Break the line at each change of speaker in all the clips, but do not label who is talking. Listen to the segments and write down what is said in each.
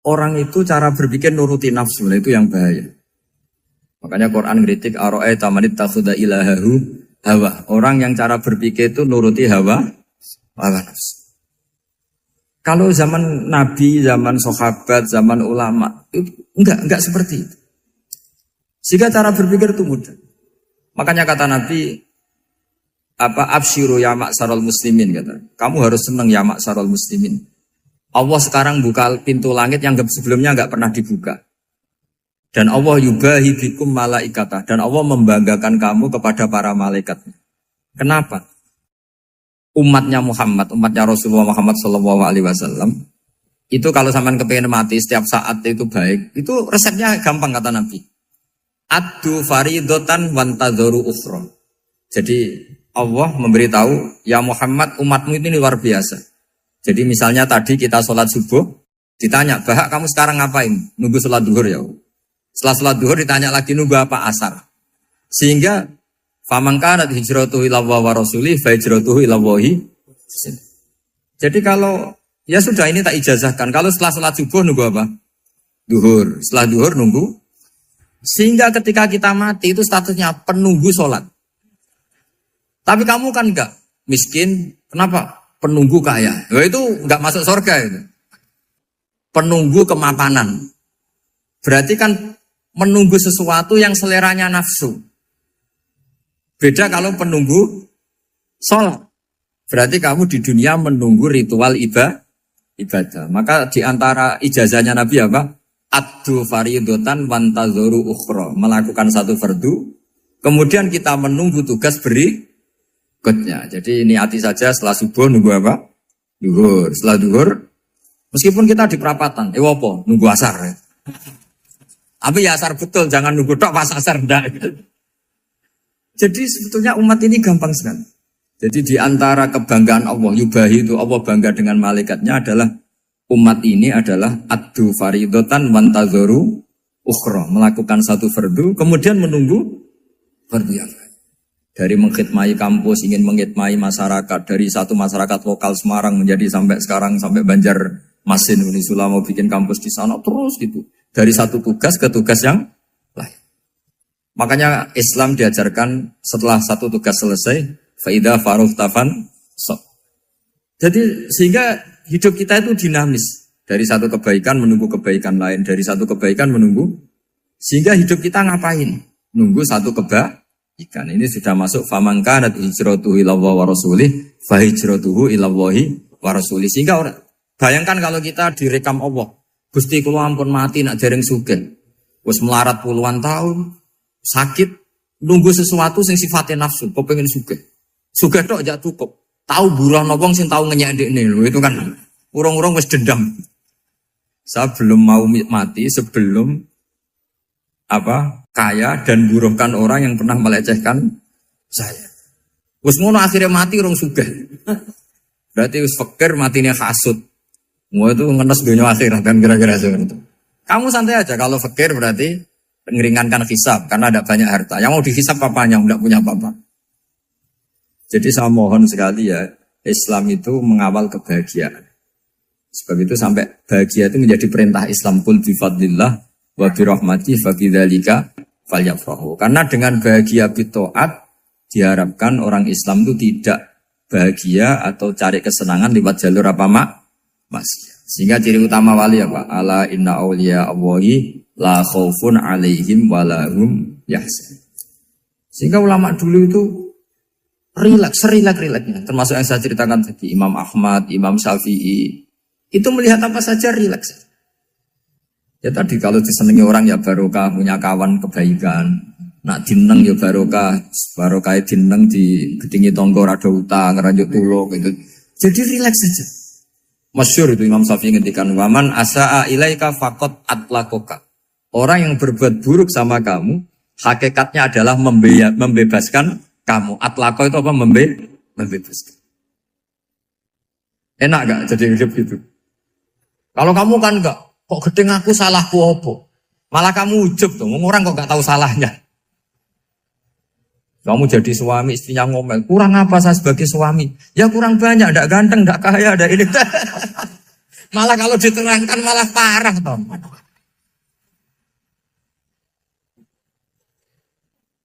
orang itu cara berpikir nuruti nafsu, itu yang bahaya. Makanya Quran kritik ara'aita man ittakhadha ilahahu hawa. Orang yang cara berpikir itu nuruti hawa nafsu. Kalau zaman Nabi, zaman sahabat, zaman ulama itu enggak seperti itu. Sehingga cara berpikir itu mudah. Makanya kata Nabi absyiru ya ma'syaral muslimin kata. Kamu harus senang ya ma'syaral muslimin. Allah sekarang buka pintu langit yang sebelumnya enggak pernah dibuka. Dan Allah yubahi bikum malaikata. Dan Allah membanggakan kamu kepada para malaikat. Kenapa? Umatnya Muhammad, umatnya Rasulullah Muhammad SAW, itu kalau sampean kepengen mati setiap saat itu baik, itu resepnya gampang kata Nabi. Addu faridotan wantadzoru ukhra. Jadi Allah memberitahu, ya Muhammad umatmu ini luar biasa. Jadi misalnya tadi kita sholat subuh, ditanya, Bahak kamu sekarang ngapain? Nunggu sholat duhur ya. Setelah sholat duhur ditanya lagi nunggu apa asar. Sehingga faman kanat hijratuhu ila Allah wa rasulih fa hijratuhu ila Allah. Jadi kalau ya sudah ini tak ijazahkan. Kalau setelah sholat subuh nunggu apa? Duhur. Setelah duhur nunggu. Sehingga ketika kita mati itu statusnya penunggu sholat. Tapi kamu kan enggak miskin. Kenapa? Penunggu kaya. Nah, itu enggak masuk surga itu. Penunggu kemapanan. Berarti kan menunggu sesuatu yang seleranya nafsu. Beda kalau penunggu sholat. Berarti kamu di dunia menunggu ritual ibadah. Maka di antara ijazahnya Nabi apa? Addu faridotan wantadzoru ukhra. Melakukan satu fardu. Kemudian kita menunggu tugas berikutnya. Jadi niati saja setelah subuh nunggu apa? Duhur. Setelah duhur, meskipun kita di perapatan. Apa? Nunggu asar. Ya. Tapi ya asar betul. Jangan nunggu tok pas asar. Enggak. Jadi sebetulnya umat ini gampang sekali. Jadi di antara kebanggaan Allah, yubahi itu Allah bangga dengan malaikatnya adalah umat ini adalah addu faridotan wantadzoru ukhra. Melakukan satu fardu, kemudian menunggu fardu yang lain. Dari mengkhidmati kampus, ingin mengkhidmati masyarakat. Dari satu masyarakat lokal Semarang menjadi sampai sekarang, sampai Banjarmasin, Unisula mau bikin kampus di sana, terus gitu. Dari satu tugas ke tugas yang lain. Makanya Islam diajarkan setelah satu tugas selesai, faida faruh tafan sok. Jadi sehingga hidup kita itu dinamis. Dari satu kebaikan menunggu kebaikan lain, dari satu kebaikan menunggu. Sehingga hidup kita ngapain? Nunggu satu kebaikan. Ini sudah masuk faman kanat hijratuhu ila Allah wa rasulih, fa hijratuhu ila Allah wa rasulih. Sehingga bayangkan kalau kita direkam Allah. Gusti kula ampun mati nak dereng sugih. Wis melarat puluhan tahun. Sakit, nunggu sesuatu yang sifatnya nafsu, kok pengen sugih. Sugih tok aja cukup. Tahu buruh wong sing tahu ngenyek ndekne lho, itu kan urung-urung wis dendam. Saya belum mau mati sebelum kaya dan buruhkan orang yang pernah melecehkan saya. Wis ngono akhirnya mati urung sugih. Berarti wis fakir matine hasud. Mau itu ngenes dunia akhirat kan kira-kira seperti itu. Kamu santai aja kalau fakir berarti meringankan hisab karena ada banyak harta. Yang mau dihisab papanya, enggak punya apa-apa. Jadi saya mohon sekali ya, Islam itu mengawal kebahagiaan. Sebab itu sampai bahagia itu menjadi perintah Islam. Qul bi fadlillah wa bi rahmati fa bidzalika falyafrahu. Karena dengan bahagia bi taat diharapkan orang Islam itu tidak bahagia atau cari kesenangan lewat jalur maksiat. Sehingga ciri utama wali apa? Ala inna awliya Allahi la khaufun alaihim walahum yahzan. Sehingga ulama dulu itu rileks-rileksnya. Termasuk yang saya ceritakan tadi, Imam Ahmad, Imam Syafi'i. Itu melihat apa saja rileks. Ya tadi kalau disenangi orang ya barokah, punya kawan kebaikan. Nak dineng ya barokah dineng di gedingi tonggo rada utang, ngeranjuk tulung gitu. Jadi rileks saja. Masyhur itu Imam Syafi'i ngendikan waman asaa ilaika faqat atlakoka. Orang yang berbuat buruk sama kamu hakikatnya adalah membebaskan kamu. Atlako itu apa? Membebaskan. Enak gak jadi hidup gitu? Kalau kamu kan enggak, kok gedeng aku salahku apa? Malah kamu ujub tuh, orang kok gak tahu salahnya. Kamu jadi suami, istrinya ngomel, kurang apa saya sebagai suami? Ya kurang banyak, enggak ganteng, enggak kaya, enggak ini. Malah kalau diterangkan malah parah toh.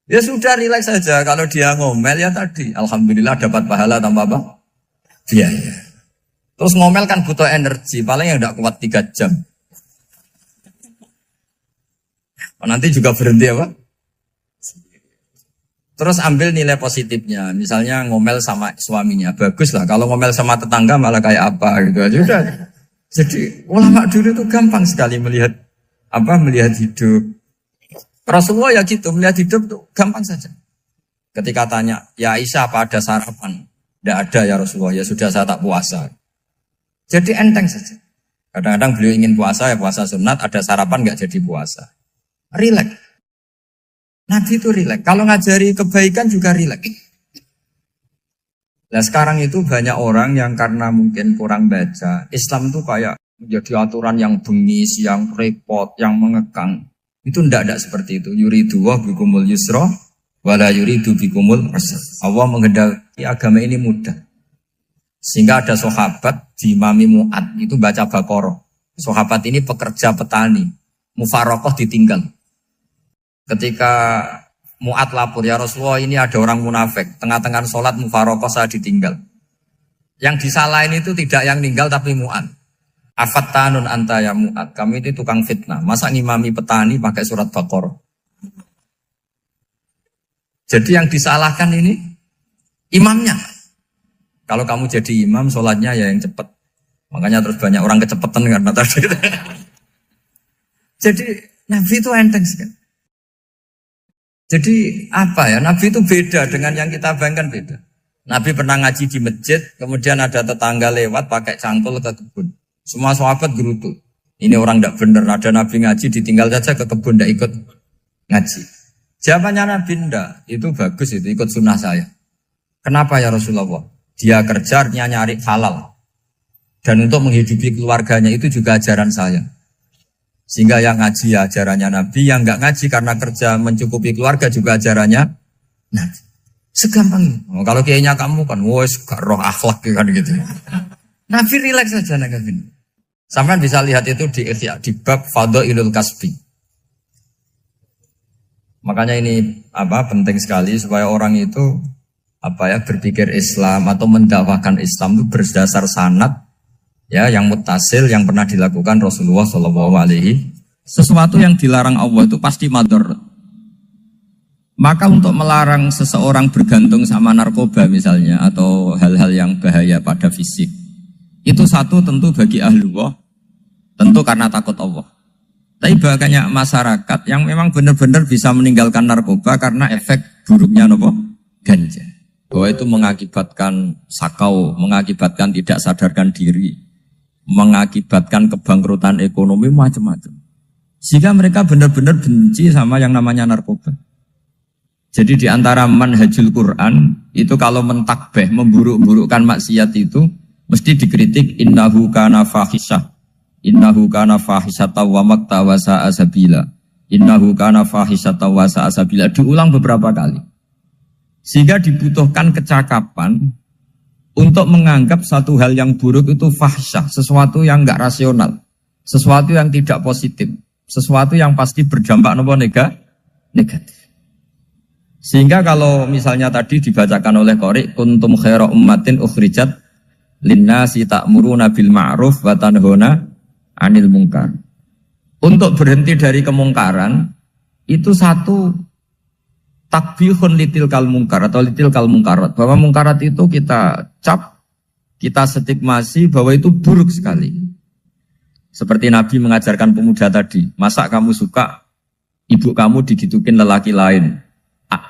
Ya sudah rileks saja. Kalau dia ngomel ya tadi, alhamdulillah dapat pahala tanpa apa? Biaya. Terus ngomel kan butuh energi, paling yang tidak kuat 3 jam. Nanti juga berhenti apa? Terus ambil nilai positifnya. Misalnya ngomel sama suaminya, bagus lah. Kalau ngomel sama tetangga malah kayak apa gitu aja. Udah. Jadi ulama dulu itu gampang sekali melihat hidup. Rasulullah ya gitu, melihat hidup tuh gampang saja. Ketika tanya, ya Aisyah apa ada sarapan? Tidak ada ya Rasulullah, ya sudah saya tak puasa. Jadi enteng saja. Kadang-kadang beliau ingin puasa, ya puasa sunat, ada sarapan nggak jadi puasa. Rileks. Nabi itu rileks. Kalau ngajari kebaikan juga rileks. Nah sekarang itu banyak orang yang karena mungkin kurang baca, Islam itu kayak menjadi aturan yang bengis, yang repot, yang mengekang. Itu tidak seperti itu. Yuridu wa bikumul yusra wala yuridu bikumul usra. Allah menghendaki agama ini mudah. Sehingga ada sahabat di Imami Mu'ad itu baca Baqarah. Sahabat ini pekerja petani, mufarokoh ditinggal. Ketika Mu'ad lapor, ya Rasulullah ini ada orang munafik, tengah-tengah sholat mufarokoh saya ditinggal. Yang disalahin itu tidak yang ninggal tapi Mu'ad. Afattanun anta ya Mu'ad, kami itu tukang fitnah. Masa ngimami petani pakai surat Baqarah? Jadi yang disalahkan ini imamnya. Kalau kamu jadi imam, sholatnya ya yang cepat. Makanya terus banyak orang kecepatan karena tadi. Jadi Nabi itu enteng sekali. Jadi apa ya? Nabi itu beda dengan yang kita bayangkan beda. Nabi pernah ngaji di masjid, kemudian ada tetangga lewat pakai cangkul ke kebun. Semua sahabat gerutu. Ini orang tidak benar. Ada Nabi ngaji ditinggal saja ke kebun, tidak ikut ngaji. Jawabannya Nabi tidak. Itu bagus itu ikut sunnah saya. Kenapa ya Rasulullah? Dia kerja nyari halal. Dan untuk menghidupi keluarganya itu juga ajaran saya. Sehingga yang ngaji ya ajarannya Nabi, yang enggak ngaji karena kerja mencukupi keluarga juga ajarannya Nabi. Segampang itu. Oh, kalau kayaknya kamu kan, wes gak roh akhlak kan gitu. Nabi rileks saja Nabi. Sampai bisa lihat itu di Ihya, di bab Fadhailul Kasbi. Makanya ini penting sekali supaya orang itu berpikir Islam atau mendakwakan Islam itu berdasar sanad ya yang muttasil yang pernah dilakukan Rasulullah SAW. Sesuatu yang dilarang Allah itu pasti mador. Maka untuk melarang seseorang bergantung sama narkoba misalnya atau hal-hal yang bahaya pada fisik, itu satu tentu bagi ahlullah, tentu karena takut Allah. Tapi banyak masyarakat yang memang benar-benar bisa meninggalkan narkoba karena efek buruknya ganja. Bahwa itu mengakibatkan sakau, mengakibatkan tidak sadarkan diri, mengakibatkan kebangkrutan ekonomi macam-macam. Sehingga mereka benar-benar benci sama yang namanya narkoba. Jadi di antara manhajul Quran itu kalau mentakbih, memburuk-burukkan maksiat itu mesti dikritik innahu kana fahisyah. Innahu kana fahisyata wa maqta wa sa'a sabila. Innahu kana fahisyata wa sa'a sabila. Diulang beberapa kali. Sehingga dibutuhkan kecakapan untuk menganggap satu hal yang buruk itu fahsyah, sesuatu yang enggak rasional, sesuatu yang tidak positif, sesuatu yang pasti berdampak negatif. Sehingga kalau misalnya tadi dibacakan oleh Qori, kuntum khaira ummatin ukhrijat linnasi ta'muruna bil ma'ruf wa tanhauna 'anil munkar. Untuk berhenti dari kemungkaran itu satu takbihun litil kal mungkar atau litil kal mungkarat, bahwa mungkarat itu kita cap, kita stigmasi bahwa itu buruk sekali. Seperti Nabi mengajarkan pemuda tadi, masa kamu suka ibu kamu digitukin lelaki lain,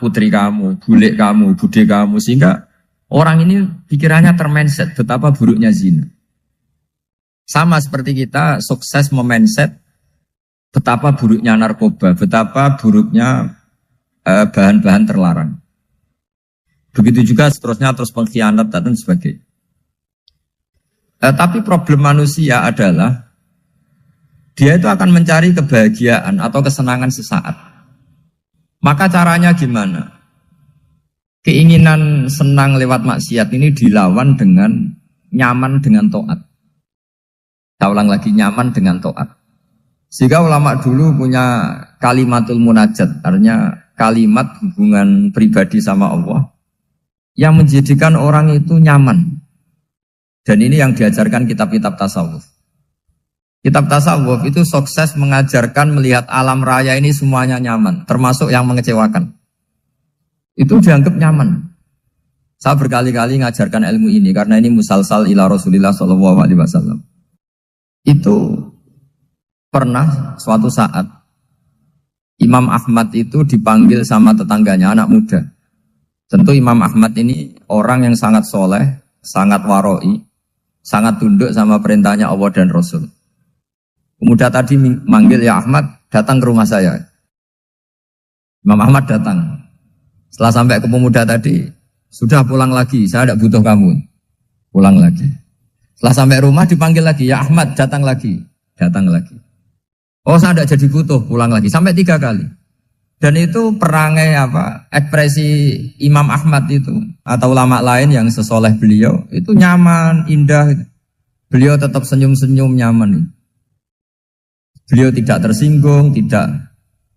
putri kamu, bule kamu, bude kamu, sehingga orang ini pikirannya termindset betapa buruknya zina. Sama seperti kita sukses memindset betapa buruknya narkoba, betapa buruknya bahan-bahan terlarang. Begitu juga seterusnya terus pengkhianat dan sebagainya. Tapi problem manusia adalah dia itu akan mencari kebahagiaan atau kesenangan sesaat. Maka caranya gimana? Keinginan senang lewat maksiat ini dilawan dengan nyaman dengan taat. Saya ulang lagi, nyaman dengan taat. Sehingga ulama dulu punya kalimatul munajat, artinya kalimat hubungan pribadi sama Allah yang menjadikan orang itu nyaman. Dan ini yang diajarkan kitab-kitab tasawuf. Kitab tasawuf itu sukses mengajarkan melihat alam raya ini semuanya nyaman, termasuk yang mengecewakan. Itu dianggap nyaman. Saya berkali-kali mengajarkan ilmu ini karena ini musalsal ila Rasulillah SAW. Itu pernah suatu saat Imam Ahmad itu dipanggil sama tetangganya, anak muda. Tentu Imam Ahmad ini orang yang sangat soleh, sangat waroi, sangat tunduk sama perintahnya Allah dan Rasul. Pemuda tadi manggil, ya Ahmad, datang ke rumah saya. Imam Ahmad datang. Setelah sampai ke pemuda tadi, sudah pulang lagi, saya tidak butuh kamu. Pulang lagi. Setelah sampai rumah dipanggil lagi, ya Ahmad, datang lagi. Datang lagi. Oh, saya tidak jadi butuh, pulang lagi. Sampai 3 kali. Dan itu perangai ekspresi Imam Ahmad itu atau ulama lain yang sesoleh beliau itu nyaman, indah. Beliau tetap senyum-senyum nyaman. Beliau tidak tersinggung, tidak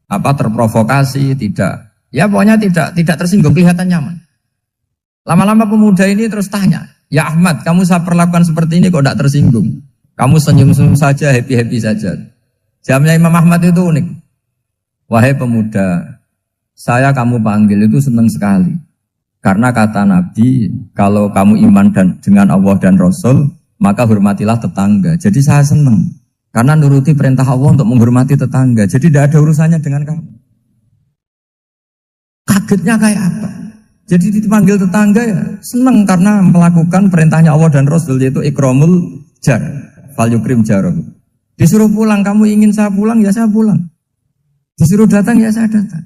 terprovokasi, tidak, ya pokoknya tidak tersinggung, kelihatan nyaman. Lama-lama pemuda ini terus tanya, ya Ahmad, kamu saya perlakukan seperti ini kok tidak tersinggung? Kamu senyum-senyum saja, happy-happy saja. Jawabnya Imam Ahmad itu unik. Wahai pemuda, saya kamu panggil itu senang sekali. Karena kata Nabi, kalau kamu iman dengan Allah dan Rasul, maka hormatilah tetangga. Jadi saya senang. Karena nuruti perintah Allah untuk menghormati tetangga. Jadi tidak ada urusannya dengan kamu. Kagetnya kayak apa? Jadi dipanggil tetangga ya senang karena melakukan perintahnya Allah dan Rasul, yaitu ikramul jar, fal yukrim jarum. Disuruh pulang, kamu ingin saya pulang, ya saya pulang. Disuruh datang, ya saya datang.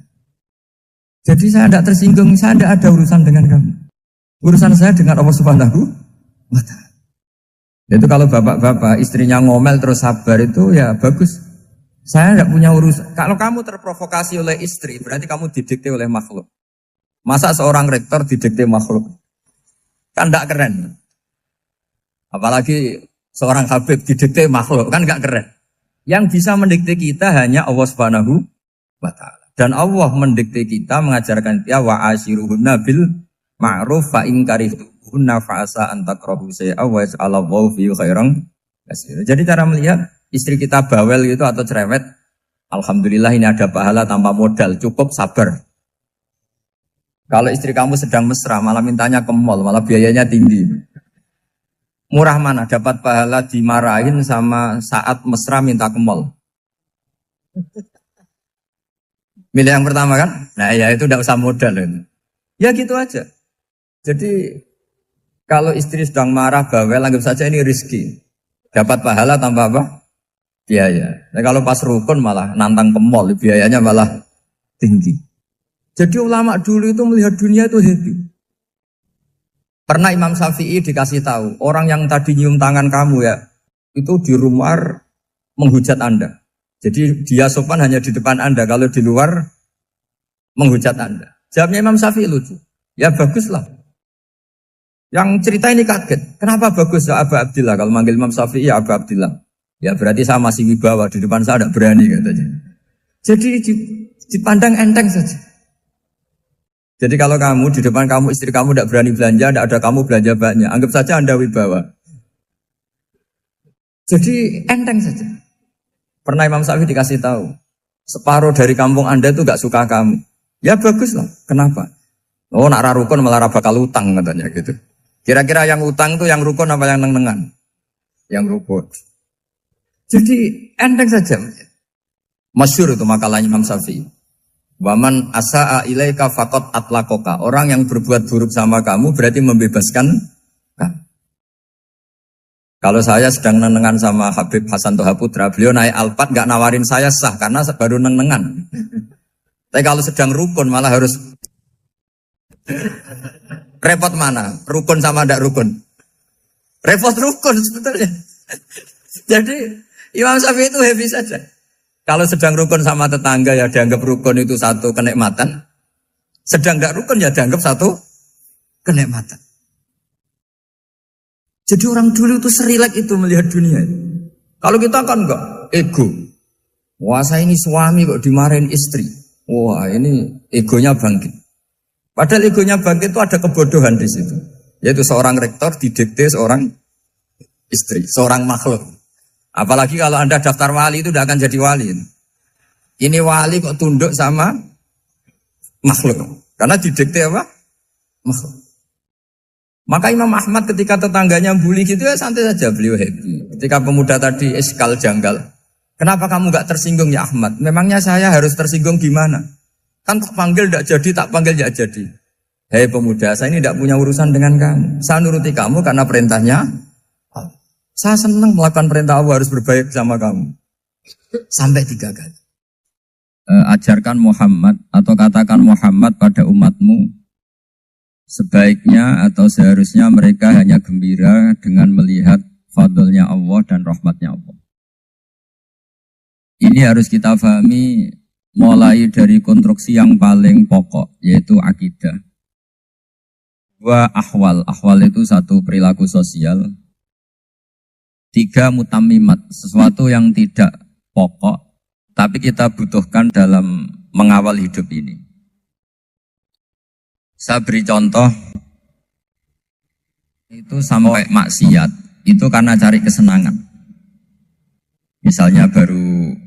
Jadi saya tidak tersinggung, saya tidak ada urusan dengan kamu. Urusan saya dengan Allah Subhanahu wa Ta'ala. Itu kalau bapak-bapak istrinya ngomel terus sabar itu ya bagus. Saya tidak punya urusan. Kalau kamu terprovokasi oleh istri, berarti kamu didikte oleh makhluk. Masa seorang rektor didikte makhluk? Kan tidak keren. Apalagi seorang habib didikte makhluk, kan enggak keren. Yang bisa mendikte kita hanya Allah Subhanahu wa Ta'ala. Dan Allah mendikte kita, mengajarkan kita wa ashiruhunna bil ma'ruf fa in karihtuhunna fa asa an takrahu shay'a wa yaj'alallahu fi khairan katsira. Jadi cara melihat istri kita bawel gitu atau cerewet, alhamdulillah ini ada pahala tanpa modal, cukup sabar. Kalau istri kamu sedang mesra, malah mintanya ke mall, malah biayanya tinggi. Murah mana? Dapat pahala dimarahin sama saat mesra minta ke mall. Milih yang pertama kan? Nah ya itu tidak usah modal. Ya gitu aja. Jadi kalau istri sedang marah, bawel, anggap saja ini rezeki. Dapat pahala tanpa apa? Biaya. Nah kalau pas rukun malah nantang ke mall, biayanya malah tinggi. Jadi ulama dulu itu melihat dunia itu happy. Pernah Imam Syafi'i dikasih tahu, orang yang tadi nyium tangan kamu ya, itu di rumah menghujat Anda. Jadi dia sopan hanya di depan Anda, kalau di luar menghujat Anda. Jawabnya Imam Syafi'i lucu. Ya baguslah. Yang cerita ini kaget. Kenapa bagus ya Abu Abdillah? Kalau manggil Imam Syafi'i ya Abu Abdillah. Ya berarti saya masih wibawa, di depan saya tidak berani katanya. Jadi dipandang enteng saja. Jadi kalau kamu, di depan kamu, istri kamu tidak berani belanja, tidak ada kamu belanja banyak. Anggap saja Anda wibawa. Jadi enteng saja. Pernah Imam Syafi'i dikasih tahu, separuh dari kampung Anda itu gak suka kamu. Ya bagus lah, kenapa? Oh nak rukun malah bakal utang katanya gitu. Kira-kira yang utang itu yang rukun apa yang neng-nengan? Yang rukun. Jadi enteng saja. Masyhur itu makalahnya Imam Syafi'i. Waman asa'a ilaika faqad atlaqaka. Orang yang berbuat buruk sama kamu berarti membebaskan kamu. Kalau saya sedang nenengan sama Habib Hasan Toha Putra, beliau naik Alphard gak nawarin saya sah karena baru nenengan. Tapi kalau sedang rukun malah harus repot mana? Rukun sama ndak rukun? Repot rukun sebetulnya. Jadi Imam Syafi'i itu happy saja. Kalau sedang rukun sama tetangga ya dianggap rukun itu satu kenikmatan. Sedang tidak rukun ya dianggap satu kenikmatan. Jadi orang dulu itu serilek itu melihat dunia. Kalau kita kan enggak, ego. Wah saya ini suami kok dimarahin istri. Wah ini egonya bangkit. Padahal egonya bangkit itu ada kebodohan di situ. Yaitu seorang rektor didikte seorang istri, seorang makhluk. Apalagi kalau Anda daftar wali itu tidak akan jadi wali. Ini wali kok tunduk sama makhluk. Karena didikte apa? Makhluk. Maka Imam Ahmad ketika tetangganya bully gitu ya santai saja, beliau happy. Ketika pemuda tadi eskal janggal. Kenapa kamu gak tersinggung ya Ahmad? Memangnya saya harus tersinggung gimana? Kan tak panggil tidak jadi, tak panggil tidak jadi. Hei pemuda, saya ini tidak punya urusan dengan kamu. Saya nuruti kamu karena perintahnya. Saya senang melakukan perintah Allah, harus berbaik sama kamu. Sampai 3 kali. Ajarkan Muhammad atau katakan Muhammad pada umatmu. Sebaiknya atau seharusnya mereka hanya gembira dengan melihat fadlnya Allah dan rahmatnya Allah. Ini harus kita pahami mulai dari konstruksi yang paling pokok, yaitu akidah. 2 ahwal. Ahwal itu 1 perilaku sosial. 3 mutamimat, sesuatu yang tidak pokok, tapi kita butuhkan dalam mengawal hidup ini. Saya beri contoh, itu sampai maksiat, itu karena cari kesenangan. Misalnya baru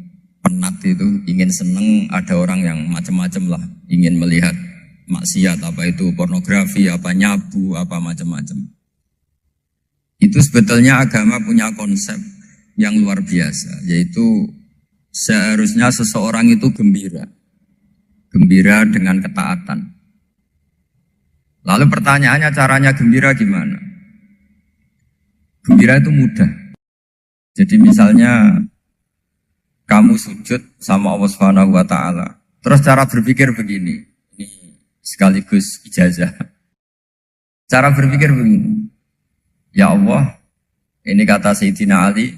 penat itu, ingin seneng, ada orang yang macam-macam lah, ingin melihat maksiat, apa itu pornografi, apa nyabu, apa macam-macam. Itu sebetulnya agama punya konsep yang luar biasa, yaitu seharusnya seseorang itu gembira. Gembira dengan ketaatan. Lalu pertanyaannya caranya gembira gimana? Gembira itu mudah. Jadi misalnya kamu sujud sama Allah Subhanahu wa taala. Terus cara berpikir begini. Ini sekaligus ijazah. Cara berpikir begini. Ya Allah, ini kata Sayyidina Ali,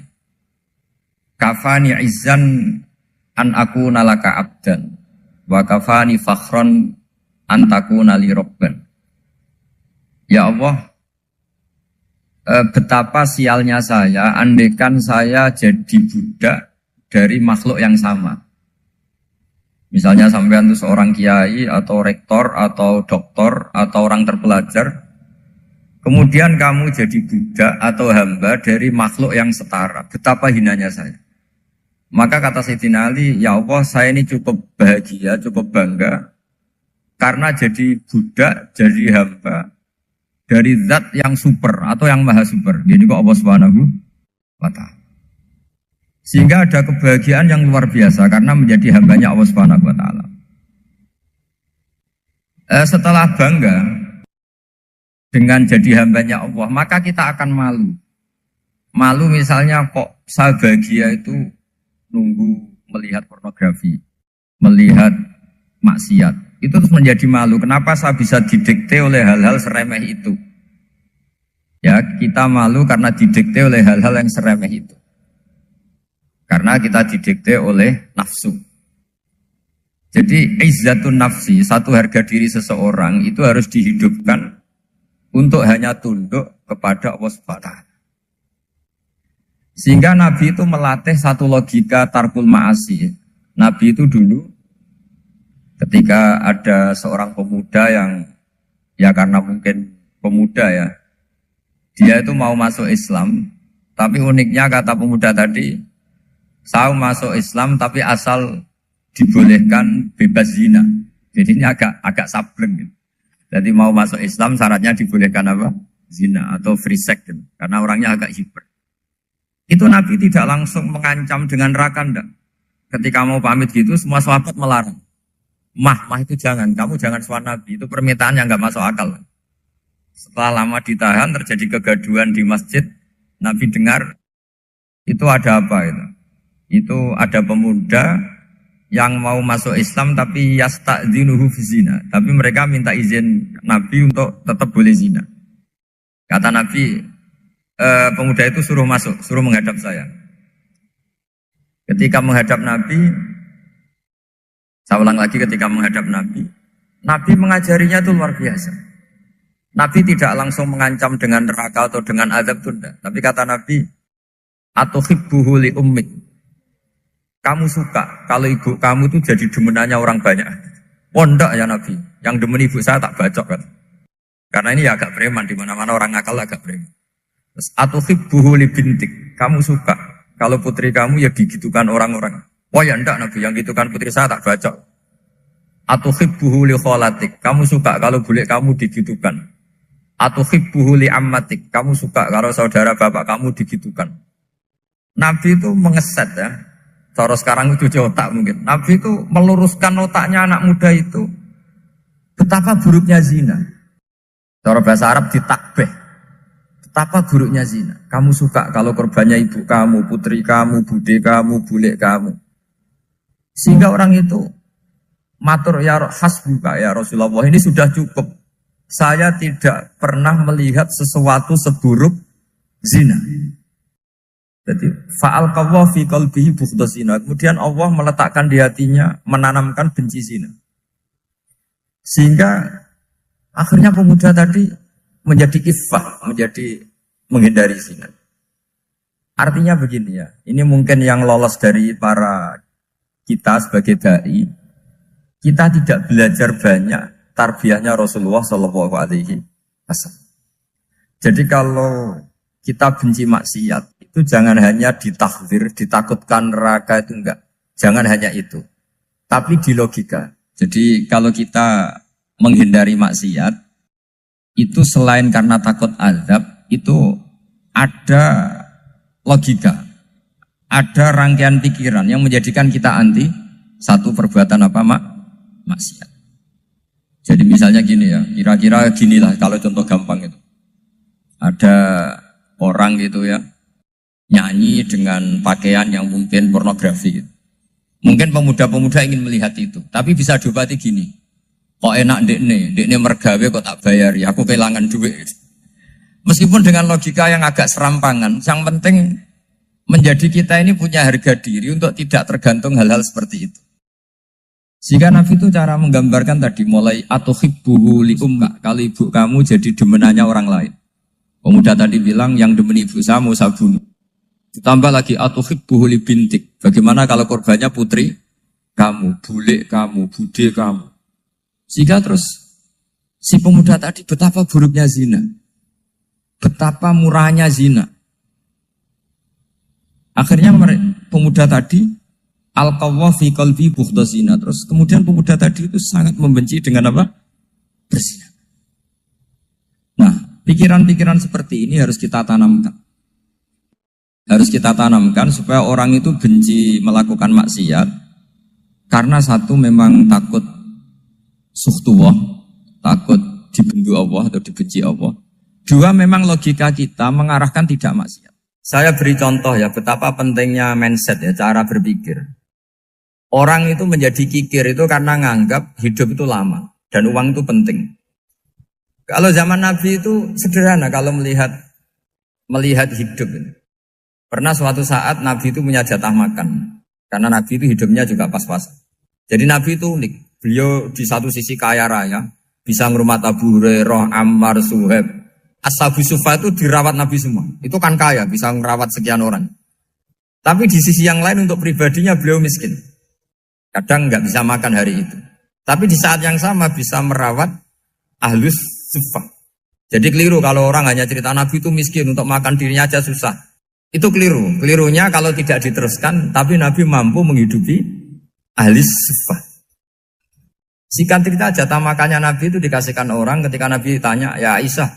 kafani izzan an akuna laka abdan wa kafani fakhron an takuna li rabban. Ya Allah, betapa sialnya saya andaikan saya jadi budak dari makhluk yang sama. Misalnya sampean itu seorang kiai atau rektor atau doktor atau orang terpelajar, kemudian kamu jadi budak atau hamba dari makhluk yang setara. Betapa hinanya saya. Maka kata Sayyidina Ali, ya Allah saya ini cukup bahagia, cukup bangga karena jadi budak, jadi hamba dari zat yang super atau yang maha super. Jadi kok Allah Subhanahu wa ta'ala. Sehingga ada kebahagiaan yang luar biasa karena menjadi hambanya Allah Subhanahu wa ta'ala. Setelah bangga dengan jadi hambanya Allah, maka kita akan malu. Malu misalnya kok saya bahagia itu nunggu melihat pornografi, melihat maksiat. Itu terus menjadi malu. Kenapa saya bisa didikte oleh hal-hal seremeh itu? Ya, kita malu karena didikte oleh hal-hal yang seremeh itu. Karena kita didikte oleh nafsu. Jadi izzatun nafsi, satu harga diri seseorang itu harus dihidupkan untuk hanya tunduk kepada Allah Subhanahu. Sehingga Nabi itu melatih satu logika tarkul ma'asi. Nabi itu dulu ketika ada seorang pemuda yang ya karena mungkin pemuda ya, dia itu mau masuk Islam, tapi uniknya kata pemuda tadi, saya masuk Islam tapi asal dibolehkan bebas zina. Jadi ini agak sableng gitu. Jadi mau masuk Islam syaratnya dibolehkan apa? Zina atau free sex gitu. Karena orangnya agak hiper. Itu Nabi tidak langsung mengancam dengan neraka enggak. Ketika mau pamit gitu semua sahabat melarang. Mah itu jangan, kamu jangan suan Nabi. Itu permintaan yang enggak masuk akal. Setelah lama ditahan terjadi kegaduhan di masjid, Nabi dengar itu ada apa itu? Itu ada pemuda yang mau masuk Islam tapi yasta'dzinuhu fi zina. Tapi mereka minta izin Nabi untuk tetap boleh zina. Kata Nabi, pemuda itu suruh masuk, suruh menghadap saya. Ketika menghadap Nabi, saya ulang lagi ketika menghadap Nabi, Nabi mengajarinya itu luar biasa. Nabi tidak langsung mengancam dengan neraka atau dengan azab tunda. Tapi kata Nabi, atuhibbuhu li ummik. Kamu suka kalau ibu kamu itu jadi demenannya orang banyak. Ndak ya Nabi, yang demen ibu saya tak bacok kan. Karena ini ya agak preman, di mana-mana orang nakal agak preman. Terus atuhibbuhu li bintik. Kamu suka kalau putri kamu ya digitukan orang-orang. Ya ndak Nabi, yang gitukan putri saya tak bacok. Atuhibbuhu li kholatik. Kamu suka kalau bule kamu digitukan. Atuhibbuhu li ammatik. Kamu suka kalau saudara bapak kamu digitukan. Nabi itu mengeset ya. Cara sekarang itu cuci otak mungkin. Nabi itu meluruskan otaknya anak muda itu. Betapa buruknya zina. Cara bahasa Arab ditakbih. Betapa buruknya zina. Kamu suka kalau korbannya ibu kamu, putri kamu, bude kamu, bule kamu. Sehingga orang itu matur ya hasbuka ya Rasulullah, ini sudah cukup. Saya tidak pernah melihat sesuatu seburuk zina. Jadi fa'al qawwa fi qalbihi bughdha zina. Kemudian Allah meletakkan di hatinya, menanamkan benci zina. Sehingga akhirnya pemuda tadi menjadi iffah, menjadi menghindari zina. Artinya begini ya, ini mungkin yang lolos dari para kita sebagai dai, kita tidak belajar banyak tarbiyahnya Rasulullah Shallallahu Alaihi Wasallam. Jadi kalau kita benci maksiat, itu jangan hanya ditakhdir, ditakutkan neraka itu enggak. Jangan hanya itu. Tapi di logika. Jadi kalau kita menghindari maksiat, itu selain karena takut azab, itu ada logika. Ada rangkaian pikiran yang menjadikan kita anti satu perbuatan apa maksiat. Jadi misalnya gini ya, kira-kira ginilah kalau contoh gampang itu. Ada orang gitu ya, nyanyi dengan pakaian yang mungkin pornografi gitu. Mungkin pemuda-pemuda ingin melihat itu, tapi bisa diobati gini. Kok enak dekne mergawe kok tak bayar ya, aku kehilangan duit. Meskipun dengan logika yang agak serampangan, yang penting menjadi kita ini punya harga diri untuk tidak tergantung hal-hal seperti itu. Sehingga Nabi itu cara menggambarkan tadi mulai atuhibbuhu li ummik, kalau ibu kamu jadi demenannya orang lain. Pemuda tadi bilang yang demen ibu saya mau saya bunuh. Ditambah lagi atuhibbuhu li bintik. Bagaimana kalau korbannya putri kamu, bule kamu, bude kamu. Sehingga terus si pemuda tadi betapa buruknya zina. Betapa murahnya zina. Akhirnya pemuda tadi al-qawwa fi qalbi bughdha zina. Terus kemudian pemuda tadi itu sangat membenci dengan apa? Berzina. Nah, pikiran-pikiran seperti ini harus kita tanamkan. Harus kita tanamkan supaya orang itu benci melakukan maksiat. Karena satu memang takut suhtullah, takut dibendu Allah atau dibenci Allah. Dua memang logika kita mengarahkan tidak maksiat. Saya beri contoh ya betapa pentingnya mindset ya, cara berpikir. Orang itu menjadi kikir itu karena nganggap hidup itu lama dan uang itu penting. Kalau zaman Nabi itu sederhana kalau melihat hidup ini. Pernah suatu saat Nabi itu punya jatah makan. Karena Nabi itu hidupnya juga pas-pas. Jadi Nabi itu unik. Beliau di satu sisi kaya raya. Bisa ngurmat Abu Hurairah, Ammar, Suhaib. Ashabu Sufa itu dirawat Nabi semua. Itu kan kaya, bisa merawat sekian orang. Tapi di sisi yang lain untuk pribadinya beliau miskin. Kadang nggak bisa makan hari itu. Tapi di saat yang sama bisa merawat Ahlus Sufa. Jadi keliru kalau orang hanya cerita Nabi itu miskin, untuk makan dirinya aja susah. Itu keliru. Kelirunya kalau tidak diteruskan, tapi Nabi mampu menghidupi ahli sufa. Singkat cerita jatah makannya Nabi itu dikasihkan orang ketika Nabi tanya, ya Aisyah,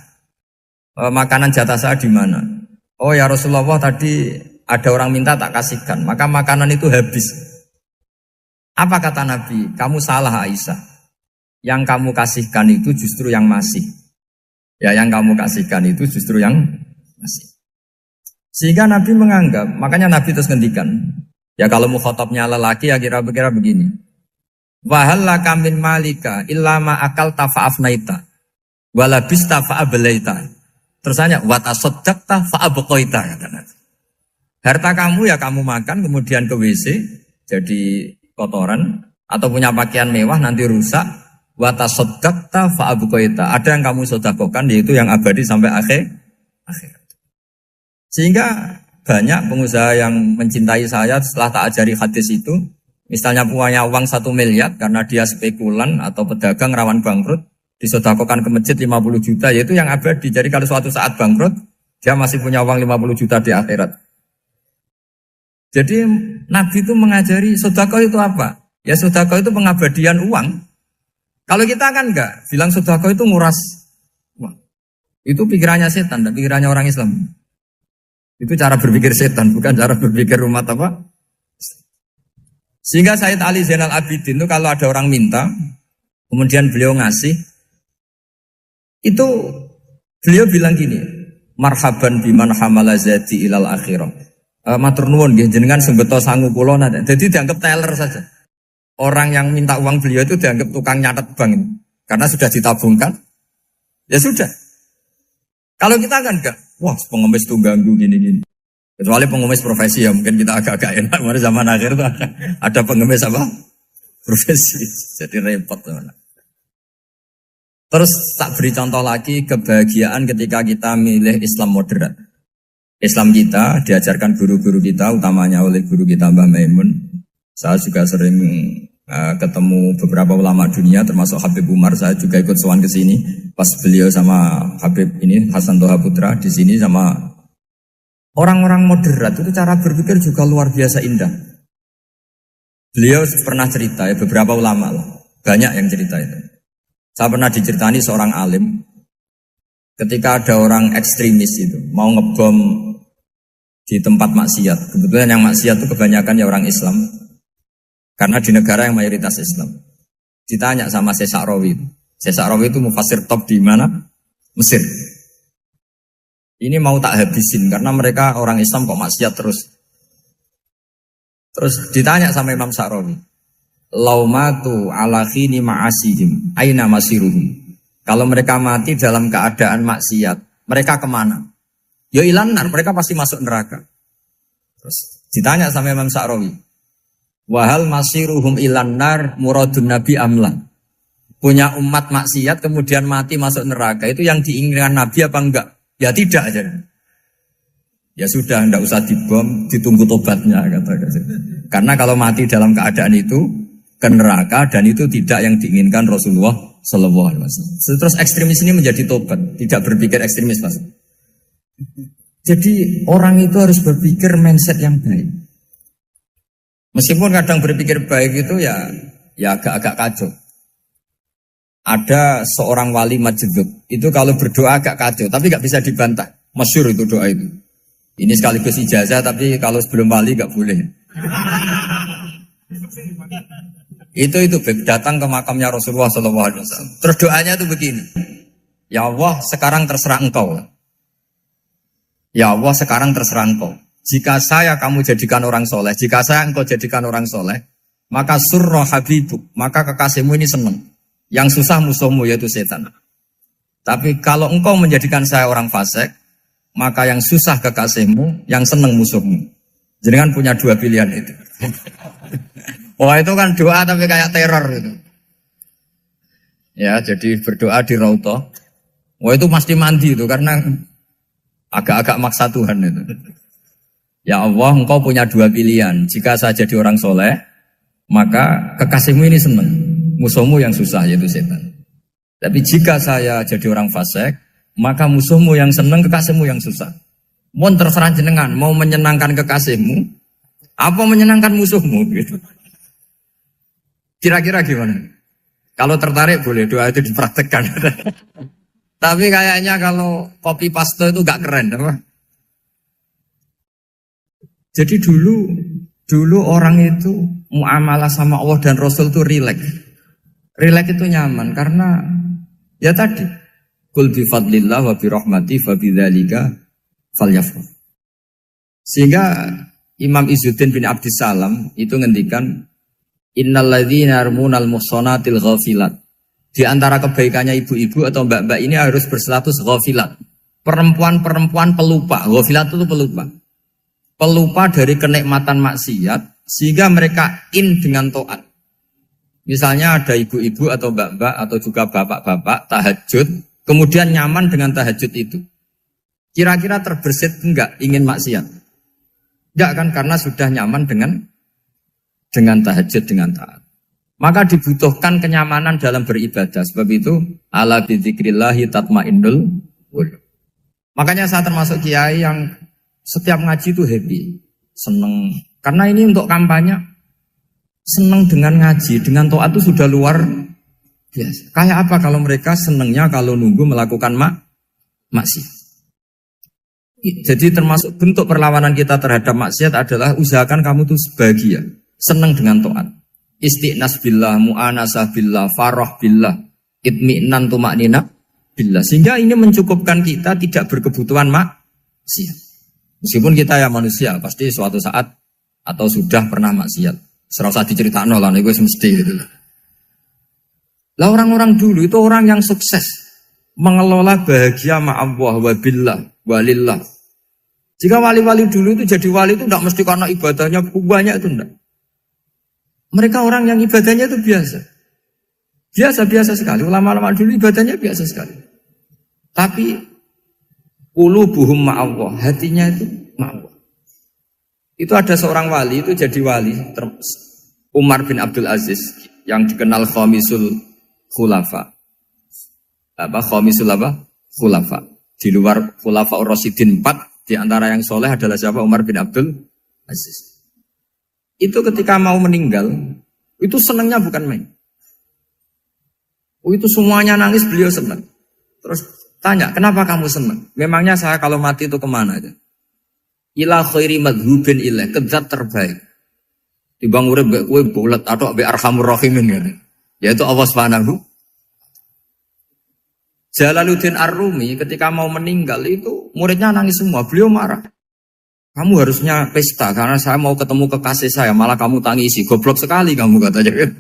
makanan jatah saya di mana? Oh ya Rasulullah tadi ada orang minta tak kasihkan, maka makanan itu habis. Apa kata Nabi? Kamu salah Aisyah. Yang kamu kasihkan itu justru yang masih. Ya yang kamu kasihkan itu justru yang masih. Sehingga Nabi menganggap, makanya Nabi terus ngendikan. Ya kalau mukhatabnya lelaki ya kira-kira begini. Wahallaka min malika illa ma akalta fa'afnaita walabista fa'ablaita. Terus tanya wa tasaddaqta fa'abqaita kata Nabi. Harta kamu ya kamu makan kemudian ke WC jadi kotoran atau punya pakaian mewah nanti rusak. Wa tasaddaqta fa'abqaita. Ada yang kamu sedekahkan yaitu yang abadi sampai akhir. Sehingga banyak pengusaha yang mencintai saya setelah tak ajari hadis itu. Misalnya punya uang 1 miliar karena dia spekulan atau pedagang rawan bangkrut, disedekahkan ke masjid 50 juta, yaitu yang abadi. Jadi kalau suatu saat bangkrut, dia masih punya uang 50 juta di akhirat. Jadi Nabi itu mengajari sedekah itu apa? Ya sedekah itu pengabadian uang. Kalau kita kan enggak, bilang sedekah itu nguras uang. Itu pikirannya setan dan pikirannya orang Islam. Itu cara berpikir setan, bukan cara berpikir umat apa? Sehingga Sayyid Ali Zainal Abidin itu kalau ada orang minta, kemudian beliau ngasih, itu beliau bilang gini, marhaban biman hamala zati ilal akhirah. Matur nuwun nggih jenengan sing beto sangu kula nate. Jadi dianggap teller saja. Orang yang minta uang beliau itu dianggap tukang nyatet bank karena sudah ditabungkan. Ya sudah. Kalau kita kan enggak, wah pengemis tuh ganggu gini-gini. Kecuali pengemis profesi ya mungkin kita agak-agak enak. Mari zaman akhir tuh ada pengemis apa? Profesi. Jadi repot teman. Terus tak beri contoh lagi kebahagiaan ketika kita milih Islam moderat. Islam kita diajarkan guru-guru kita, utamanya oleh guru kita Mbah Maimun. Saya juga sering ketemu beberapa ulama dunia, termasuk Habib Umar. Saya juga ikut sowan ke sini pas beliau sama Habib ini Hasan Toha Putra di sini sama orang-orang moderat itu cara berpikir juga luar biasa indah. Beliau pernah cerita ya beberapa ulama lah, banyak yang cerita itu. Saya pernah diceritani seorang alim ketika ada orang ekstremis itu mau ngebom di tempat maksiat. Kebetulan yang maksiat itu kebanyakan ya orang Islam. Karena di negara yang mayoritas Islam. Ditanya sama Syekh Sa'rawi. Syekh Sa'rawi itu mufassir top di mana? Mesir. Ini mau tak habisin karena mereka orang Islam kok maksiat terus. Terus ditanya sama Imam Sa'rawi. Laumatu ala khini ma'asihim aina masiruhum. Kalau mereka mati dalam keadaan maksiat, mereka kemana? Ya ilanar, mereka pasti masuk neraka. Terus ditanya sama Imam Sa'rawi. Wahal masiruhum ilanar muradun nabi amlan. Punya umat maksiat kemudian mati masuk neraka. Itu yang diinginkan Nabi apa enggak? Ya tidak aja. Ya sudah, enggak usah dibom, ditunggu tobatnya kata. Karena kalau mati dalam keadaan itu ke neraka dan itu tidak yang diinginkan Rasulullah Sallallahu Alaihi Wasallam. Terus ekstremis ini menjadi tobat, tidak berpikir ekstremis Mas. Jadi orang itu harus berpikir mindset yang baik. Meskipun kadang berpikir baik itu ya agak-agak kacau. Ada seorang wali majdzub, itu kalau berdoa agak kacau, tapi gak bisa dibantah. Masyhur itu doa itu. Ini sekaligus ijazah, tapi kalau sebelum wali gak boleh. Itu datang ke makamnya Rasulullah SAW. Terus doanya itu begini. Ya Allah, sekarang terserah engkau. Ya Allah, sekarang terserah engkau. Jika saya kamu jadikan orang soleh, jika saya engkau jadikan orang soleh, maka surra habibuk, maka kekasihmu ini senang. Yang susah musuhmu yaitu setan. Tapi kalau engkau menjadikan saya orang fasik, maka yang susah kekasihmu, yang senang musuhmu. Jadi kan punya dua pilihan itu. Wah itu kan doa tapi kayak teror itu. Ya jadi berdoa di Raudhah. Wah itu mesti mandi itu karena agak-agak maksa Tuhan itu. Ya Allah, engkau punya dua pilihan. Jika saya jadi orang soleh, maka kekasihmu ini senang. Musuhmu yang susah, yaitu setan. Tapi jika saya jadi orang fasik, maka musuhmu yang senang, kekasihmu yang susah. Mohon terserah jenengan, mau menyenangkan kekasihmu, apa menyenangkan musuhmu? Gitu. Kira-kira gimana? Kalau tertarik boleh doa itu dipraktekkan. Tapi kayaknya kalau copy paste itu gak keren. Apa? Jadi dulu orang itu muamalah sama Allah dan Rasul itu rileks. Rileks itu nyaman karena ya tadi kul bi fadlillah wa bi rahmati fa bidzalika falyafrah. Sehingga Imam Izzuddin bin Abdissalam itu ngendikan innalladzina yarmunal muhsanatil ghafilat. Di antara kebaikannya ibu-ibu atau mbak-mbak ini harus berstatus ghafilat. Perempuan-perempuan pelupa. Ghafilat itu pelupa. Pelupa dari kenikmatan maksiat sehingga mereka dengan taat. Misalnya ada ibu-ibu atau mbak-mbak atau juga bapak-bapak tahajud, kemudian nyaman dengan tahajud itu. Kira-kira terbersit enggak ingin maksiat? Enggak kan, karena sudah nyaman dengan tahajud, dengan taat. Maka dibutuhkan kenyamanan dalam beribadah. Sebab itu ala bidzikrillahi tatmainnul qulub. Makanya saya termasuk kiai yang setiap ngaji itu happy, seneng. Karena ini untuk kampanye, seneng dengan ngaji, dengan taat itu sudah luar biasa. Kayak apa kalau mereka senengnya kalau nunggu melakukan maksiat. Jadi termasuk bentuk perlawanan kita terhadap maksiat adalah usahakan kamu tuh bahagia, seneng dengan taat. Istiqnas billah, mu'anasah billah, farah billah, itmi'nan tumaknina billah. Sehingga ini mencukupkan kita tidak berkebutuhan maksiat. Meskipun kita ya manusia, pasti suatu saat atau sudah pernah maksiat. Serasa diceritakan lah, itu mesti gitu. Lah orang-orang dulu itu orang yang sukses mengelola bahagia ma'allah wa billah walillah. Jika wali-wali dulu itu jadi wali itu tidak mesti karena ibadahnya banyak, itu enggak. Mereka orang yang ibadahnya itu biasa. Biasa-biasa sekali. Ulama-ulama dulu ibadahnya biasa sekali. Tapi qulubuhum ma'allah, hatinya itu ma'allah. Itu ada seorang wali, itu jadi wali, Umar bin Abdul Aziz, yang dikenal khamisul khulafa. Khamisul khulafa. Di luar khulafa Rasyidin 4, di antara yang soleh adalah siapa? Umar bin Abdul Aziz. Itu ketika mau meninggal, itu senangnya bukan main. Itu semuanya nangis, beliau senang. Terus tanya, kenapa kamu senang? Memangnya saya kalau mati itu kemana aja? Ila khairi madhubin ilah, ke zat terbaik. Dibang urip mbek kowe bulet atau mbek arhamur rahimin ngene. Yaitu Allah Subhanahu. Jalaluddin Ar-Rumi ketika mau meninggal itu muridnya nangis semua, beliau marah. Kamu harusnya pesta karena saya mau ketemu kekasih saya, malah kamu tangisi. Goblok sekali kamu katanya.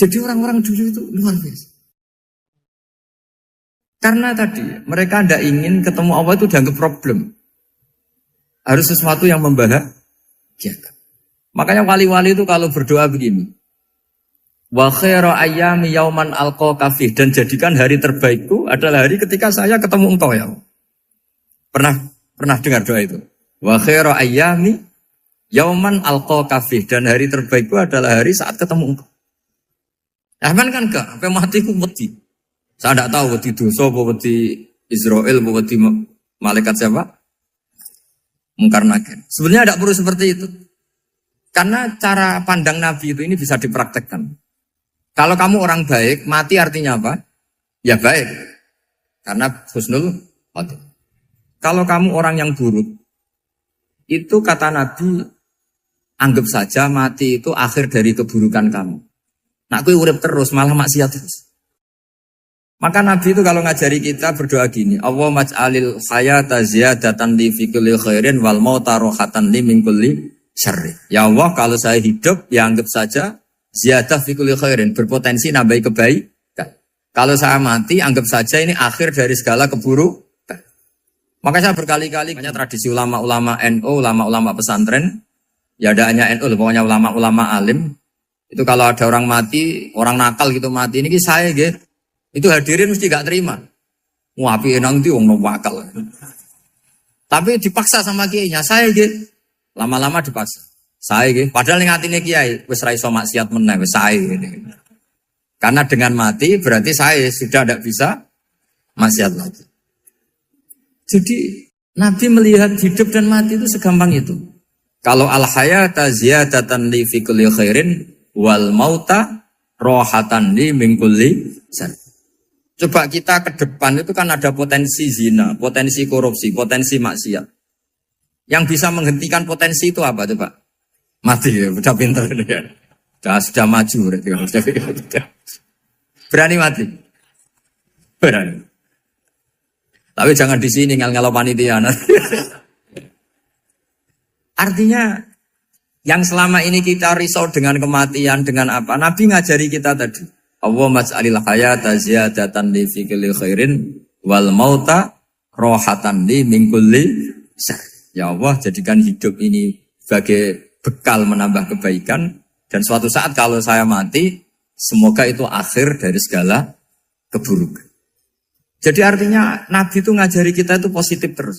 Jadi orang-orang dulu itu luar biasa. Karena tadi mereka tidak ingin ketemu Allah itu dianggap problem. Harus sesuatu yang membahagiakan. Makanya wali-wali itu kalau berdoa begini. Wa khairu ayyami yauman alqa kafih, dan jadikan hari terbaikku adalah hari ketika saya ketemu engkau ya. Pernah dengar doa itu? Wa khairu ayyami yauman alqa kafih, dan hari terbaikku adalah hari saat ketemu engkau. Aman kan enggak? Sampai mati ku wedi. Saya tidak tahu wedi dosa apa wedi Israel apa wedi malaikat siapa? Mungkar Nakir. Sebenarnya tidak perlu seperti itu. Karena cara pandang Nabi itu ini bisa dipraktekkan. Kalau kamu orang baik, mati artinya apa? Ya baik. Karena husnul khotimah. Kalau kamu orang yang buruk, itu kata Nabi, anggap saja mati itu akhir dari keburukan kamu. Nak kowe urip terus malah maksiat terus. Maka Nabi itu kalau ngajari kita berdoa gini, Allahumma ij'alil hayata ziyadatan li fi kulli khairin wal mauta rohatan li min kulli syarri. Ya Allah, kalau saya hidup ya anggap saja ziyadah fi kulli khairin, berpotensi nambahi kebaikan. Kalau saya mati anggap saja ini akhir dari segala keburukan. Maka saya berkali-kali banyak tradisi ulama-ulama NU, ulama-ulama pesantren, ya ada hanya NU, pokoknya ulama-ulama alim. Itu kalau ada orang mati, orang nakal gitu mati, ini saya gitu. Itu hadirin mesti gak terima. Wapi enang itu wong wakal. Tapi dipaksa sama kiainya, saya gitu. Lama-lama dipaksa. Saya gitu. Padahal yang hatinya kiai, wis ra iso maksiat meneh, wis saya gitu. Karena dengan mati berarti saya sudah tidak bisa maksiat lagi. Jadi Nabi melihat hidup dan mati itu segampang itu. Kalau al-hayata ziyadatan li fi kulli khairin wal mauta rohatan li min kulli syarr. Coba kita ke depan itu kan ada potensi zina, potensi korupsi, potensi maksiat. Yang bisa menghentikan potensi itu apa coba? Mati ya, udah pinter ya. Sudah maju berarti. Berani mati? Berani. Tapi jangan di sini ngel-ngelo panitia. Artinya yang selama ini kita risau dengan kematian, dengan apa? Nabi ngajari kita tadi. Allahumma ij'alil hayata ziyadatan li fi kulli khairin wal mauta rohatan li min kulli syarr. Ya Allah, jadikan hidup ini sebagai bekal menambah kebaikan, dan suatu saat kalau saya mati, semoga itu akhir dari segala keburukan. Jadi artinya Nabi itu ngajari kita itu positif terus.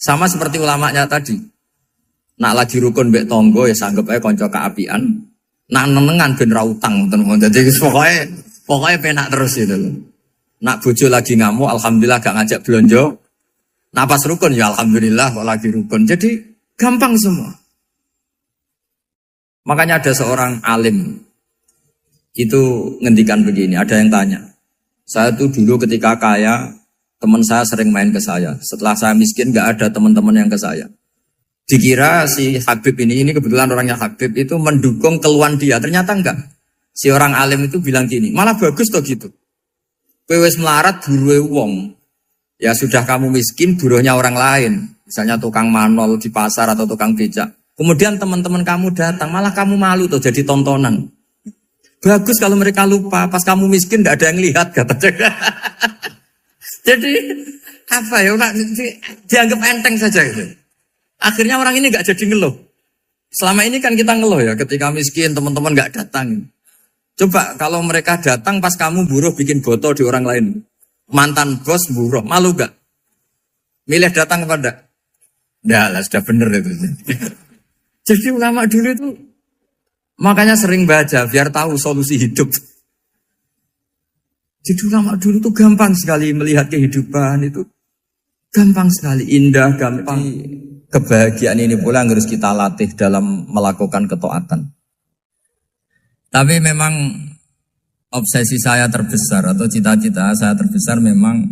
Sama seperti ulamanya tadi. Nak lagi rukun mbek tonggo ya sanggep ae kanca keapian. Nak nenengan ben ra utang ngoten. Dadi pokoknya penak terus itu. Nak bojo lagi ngamuk alhamdulillah gak ngajak blonjo. Nak pas rukun ya alhamdulillah kok lagi rukun. Jadi gampang semua. Makanya ada seorang alim itu ngendikan begini, ada yang tanya. Saya tuh dulu ketika kaya, teman saya sering main ke saya. Setelah saya miskin gak ada teman-teman yang ke saya. Dikira si Habib ini kebetulan orangnya Habib itu mendukung keluhan dia. Ternyata enggak. Si orang alim itu bilang gini, malah bagus toh gitu. Kowe wis melarat buruhe wong. Ya sudah kamu miskin buruhnya orang lain. Misalnya tukang manol di pasar atau tukang becak. Kemudian teman-teman kamu datang, malah kamu malu tuh jadi tontonan. Bagus kalau mereka lupa, pas kamu miskin enggak ada yang lihat katanya. Jadi apa ya, dianggap enteng saja gitu. Akhirnya orang ini gak jadi ngeluh. Selama ini kan kita ngeluh ya, ketika miskin teman-teman gak datang. Coba kalau mereka datang pas kamu buruh bikin foto di orang lain. Mantan bos buruh, malu gak? Milih datang kepada? Nggak lah, sudah bener itu. Jadi ulama dulu itu, makanya sering baca biar tahu solusi hidup. Jadi ulama dulu itu gampang sekali melihat kehidupan itu. Gampang sekali, indah, gampang. Kebahagiaan ini pula yang harus kita latih dalam melakukan ketaatan. Tapi memang obsesi saya terbesar atau cita-cita saya terbesar memang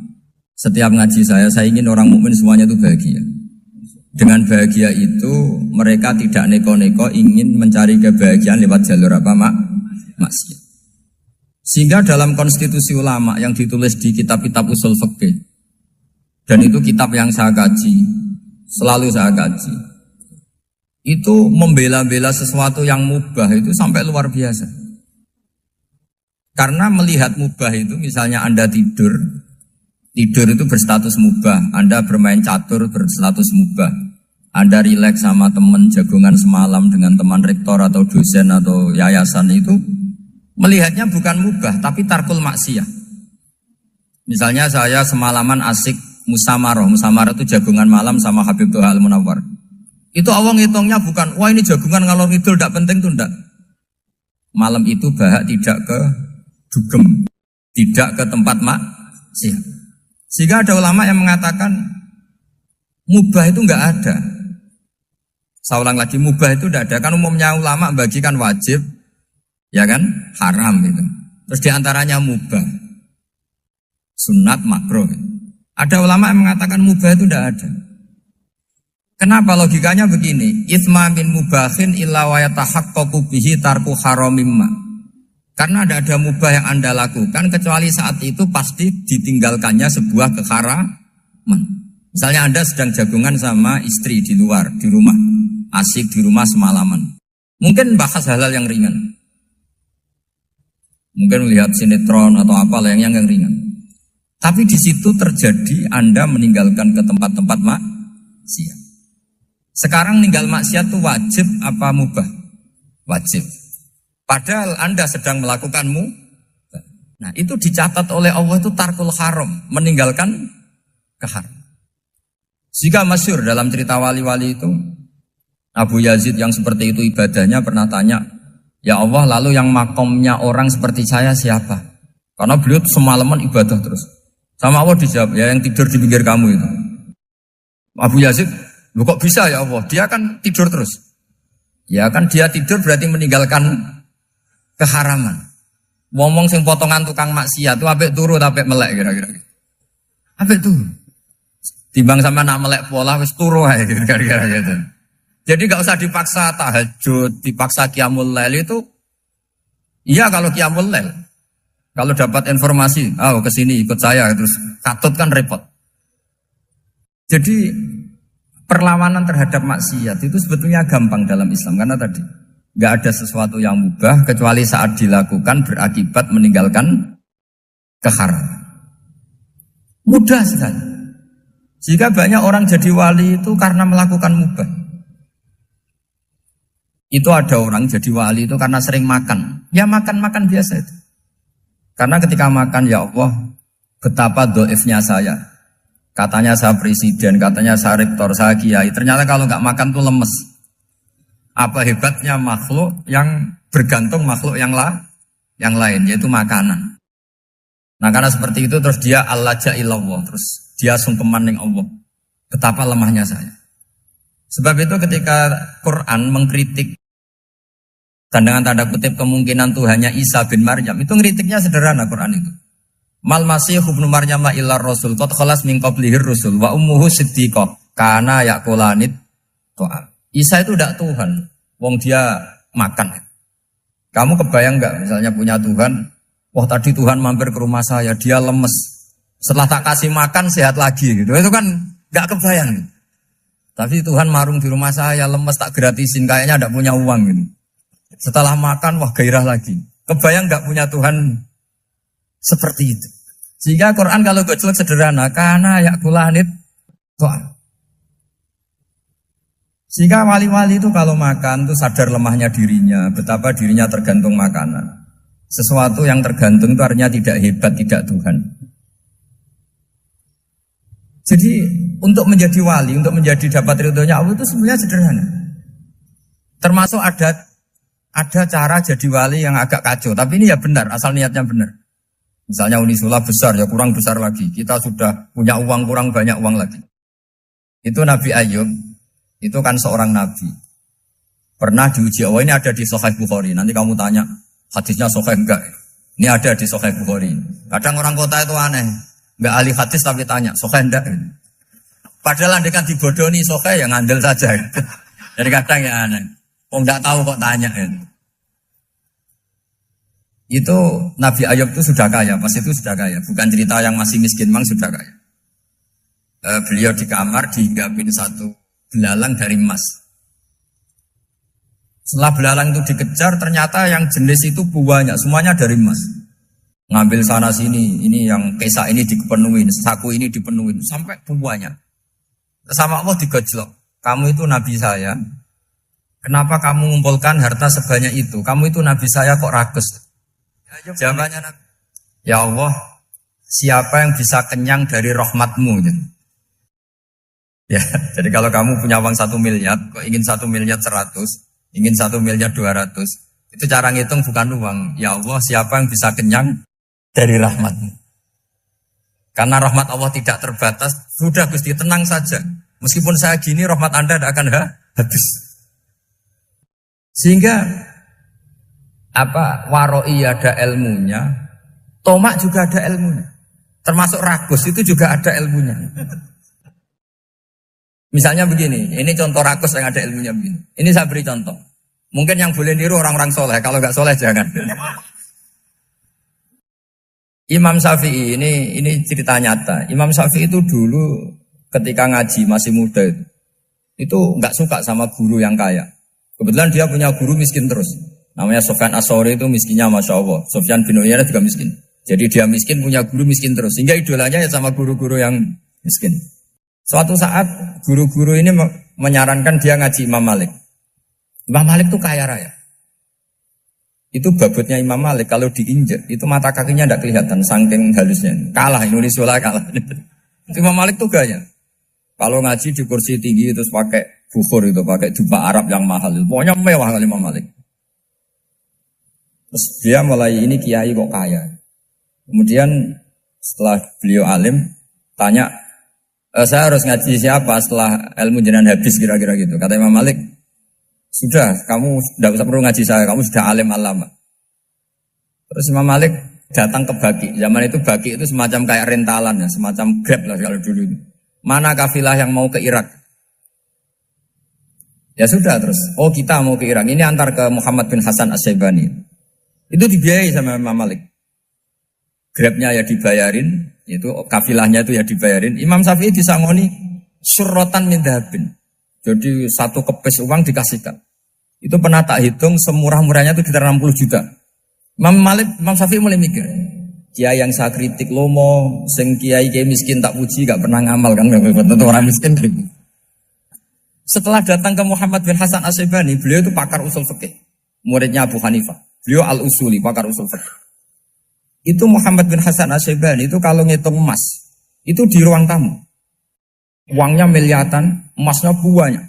setiap ngaji saya ingin orang mukmin semuanya itu bahagia. Dengan bahagia itu mereka tidak neko-neko ingin mencari kebahagiaan lewat jalur apa maksiat. Sehingga dalam konstitusi ulama yang ditulis di kitab-kitab usul fikih, dan itu kitab yang saya kaji, selalu saya kaji, itu membela-bela sesuatu yang mubah itu sampai luar biasa. Karena melihat mubah itu, misalnya Anda tidur itu berstatus mubah. Anda bermain catur berstatus mubah. Anda rileks sama teman jagongan semalam dengan teman rektor atau dosen atau yayasan itu, melihatnya bukan mubah tapi tarkul maksiyah. Misalnya saya semalaman asik Musamaroh itu jagungan malam sama Habib Toha Al-Munawwar. Itu awang hitungnya bukan, wah ini jagungan ngalor ngidul tidak penting tuh enggak. Malam itu bahak tidak ke dugem, tidak ke tempat maksiat. Sehingga ada ulama yang mengatakan mubah itu enggak ada. Saya ulang lagi, mubah itu enggak ada. Kan umumnya ulama bagikan wajib, ya kan, haram itu. Terus diantaranya mubah, sunat, makruh. Ada ulama yang mengatakan mubah itu tidak ada. Kenapa? Logikanya begini. Itsma min mubahin illa wa yatahaqqaqu bihi tarku haramimma. Karena tidak ada mubah yang Anda lakukan kecuali saat itu pasti ditinggalkannya sebuah keharaman. Misalnya Anda sedang jagungan sama istri di luar, di rumah. Asik di rumah semalaman. Mungkin bahas hal-hal yang ringan. Mungkin melihat sinetron atau apalah yang ringan. Tapi di situ terjadi Anda meninggalkan ke tempat-tempat maksiat. Sekarang ninggal maksiat itu wajib apa mubah? Wajib. Padahal Anda sedang melakukan mubah. Nah itu dicatat oleh Allah itu tarkul haram, meninggalkan keharam. Jika masyhur dalam cerita wali-wali itu, Abu Yazid yang seperti itu ibadahnya pernah tanya, ya Allah lalu yang makomnya orang seperti saya siapa? Karena beliau semalaman ibadah terus. Sama Allah dijawab, ya yang tidur di pinggir kamu itu. Abu Yazid, lu kok bisa ya Allah? Dia kan tidur terus. Ya kan dia tidur berarti meninggalkan keharaman. Ngomong sing potongan tukang maksiat, itu apik turu apik melek kira-kira. Apik turu. Timbang sama nak melek pola wis turu ae kira-kira gitu. Jadi enggak usah dipaksa tahajud, dipaksa qiyamul lail itu. Iya kalau qiyamul lail. Kalau dapat informasi, kesini ikut saya, terus katut kan repot. Jadi perlawanan terhadap maksiat itu sebetulnya gampang dalam Islam. Karena tadi, nggak ada sesuatu yang mubah, kecuali saat dilakukan berakibat meninggalkan keharaman. Mudah sekali. Jika banyak orang jadi wali itu karena melakukan mubah. Itu ada orang jadi wali itu karena sering makan. Ya makan-makan biasa itu. Karena ketika makan, ya Allah, betapa doifnya saya. Katanya saya presiden, katanya saya rektor, saya kiai. Ternyata kalau nggak makan tuh lemes. Apa hebatnya makhluk yang bergantung makhluk yang lain, yaitu makanan. Nah karena seperti itu terus dia al-laja ilallah, terus dia sungkeman ning Allah. Betapa lemahnya saya. Sebab itu ketika Quran mengkritik dan dengan tanda kutip kemungkinan Tuhannya Isa bin Maryam, itu ngeritiknya sederhana Quran itu. Mal masih ibnu Maryam illa rasul qad khalas min qablihir rusul wa ummuhu siddiqah kana yaqulanit ta'am. Isa itu tidak Tuhan, wong dia makan. Kamu kebayang enggak misalnya punya Tuhan, wah tadi Tuhan mampir ke rumah saya, dia lemes. Setelah tak kasih makan sehat lagi gitu. Itu kan enggak kebayang. Tapi Tuhan marung di rumah saya, lemes tak gratisin, kayaknya enggak punya uang gitu. Setelah makan wah gairah lagi. Kebayang enggak punya Tuhan seperti itu. Sehingga Quran kalau gojlok sederhana, karena yakulanit ta'am. Sehingga wali-wali itu kalau makan itu sadar lemahnya dirinya, betapa dirinya tergantung makanan. Sesuatu yang tergantung itu artinya tidak hebat, tidak Tuhan. Jadi untuk menjadi wali, untuk menjadi dapat ridhonya Allah itu sebenarnya sederhana. Termasuk ada cara jadi wali yang agak kacau, tapi ini ya benar, asal niatnya benar. Misalnya Unisula besar, ya kurang besar lagi. Kita sudah punya uang, kurang banyak uang lagi. Itu Nabi Ayub, itu kan seorang nabi. Pernah diuji, oh ini ada di Sahih Bukhari. Nanti kamu tanya, hadisnya Sahih enggak? Ini ada di Sahih Bukhari. Kadang orang kota itu aneh. Enggak ahli hadis tapi tanya, Sahih enggak? Padahal andai kan dibodoni Sahih, ya ngandel saja. Jadi kadang ya aneh. Oh enggak tahu kok tanya. Itu Nabi Ayub itu sudah kaya, pas itu sudah kaya. Bukan cerita yang masih miskin, memang sudah kaya. Beliau di kamar dihinggapin satu belalang dari emas. Setelah belalang itu dikejar, ternyata yang jenis itu banyak, semuanya dari emas. Ngambil sana sini, ini yang kesak ini dipenuhin, saku ini dipenuhin, sampai banyak. Sama Allah digojlok. Kamu itu Nabi saya. Kenapa kamu mengumpulkan harta sebanyak itu? Kamu itu Nabi saya kok rakus? Jawabannya, ya Allah, siapa yang bisa kenyang dari rahmatmu? Ya, jadi kalau kamu punya uang 1 miliar, kok ingin 1 miliar 100, ingin 1 miliar 200, itu cara ngitung bukan uang. Ya Allah, siapa yang bisa kenyang dari rahmatmu? Karena rahmat Allah tidak terbatas, sudah Gusti tenang saja. Meskipun saya gini, rahmat Anda tidak akan habis. Sehingga waroi ada ilmunya, tomak juga ada ilmunya. Termasuk ragus itu juga ada ilmunya. Misalnya begini, ini contoh ragus yang ada ilmunya begini. Ini saya beri contoh. Mungkin yang boleh niru orang-orang soleh, kalau nggak soleh jangan. Imam Syafi'i ini cerita nyata. Imam Syafi'i itu dulu ketika ngaji masih muda itu nggak suka sama guru yang kaya. Kebetulan dia punya guru miskin terus. Namanya Sufyan As-Tsauri, itu miskinnya Masya Allah. Sufyan bin Uyainah juga miskin. Jadi dia miskin, punya guru miskin terus. Sehingga idolanya ya sama guru-guru yang miskin. Suatu saat guru-guru ini menyarankan dia ngaji Imam Malik. Imam Malik itu kaya raya. Itu babutnya Imam Malik, kalau diinjek, itu mata kakinya tidak kelihatan, saking halusnya. Kalah, Indonesia kalah. Imam Malik itu gaya. Kalau ngaji di kursi tinggi, terus pakai bukhur itu, pakai jubah Arab yang mahal. Pokoknya mewah kali Imam Malik. Terus dia mulai ini kiai kok kaya. Kemudian setelah beliau alim tanya, saya harus ngaji siapa setelah ilmu jenengan habis kira-kira gitu. Kata Imam Malik, sudah kamu tidak usah perlu ngaji saya, kamu sudah alim alama. Terus Imam Malik datang ke Baki. Zaman itu Baki itu semacam kayak rentalan ya, semacam Grab lah kalau dulu itu. Mana kafilah yang mau ke Irak? Ya sudah terus. Oh kita mau ke Irak. Ini antar ke Muhammad bin Hasan As-Syaibani. Itu dibiayai sama Imam Malik. Grabnya ya dibayarin, itu kafilahnya itu ya dibayarin. Imam Syafi'i disangoni surrotan min dhahabin. Jadi satu kepes uang dikasihkan. Itu pernah tak hitung semurah-murahnya itu sekitar 60 juta. Imam Syafi'i mulai mikir, kiai yang saya kritik lomo, sing kiai miskin tak puji, gak pernah ngamal kan, tentu orang miskin. Setelah datang ke Muhammad bin Hasan As-Syaibani, beliau itu pakar usul fikih, muridnya Abu Hanifah. Beliau al-usuli, pakar usul fikih. Itu Muhammad bin Hasan As-Syaibani itu kalau ngitung emas, itu di ruang tamu. Uangnya miliaran, emasnya banyak.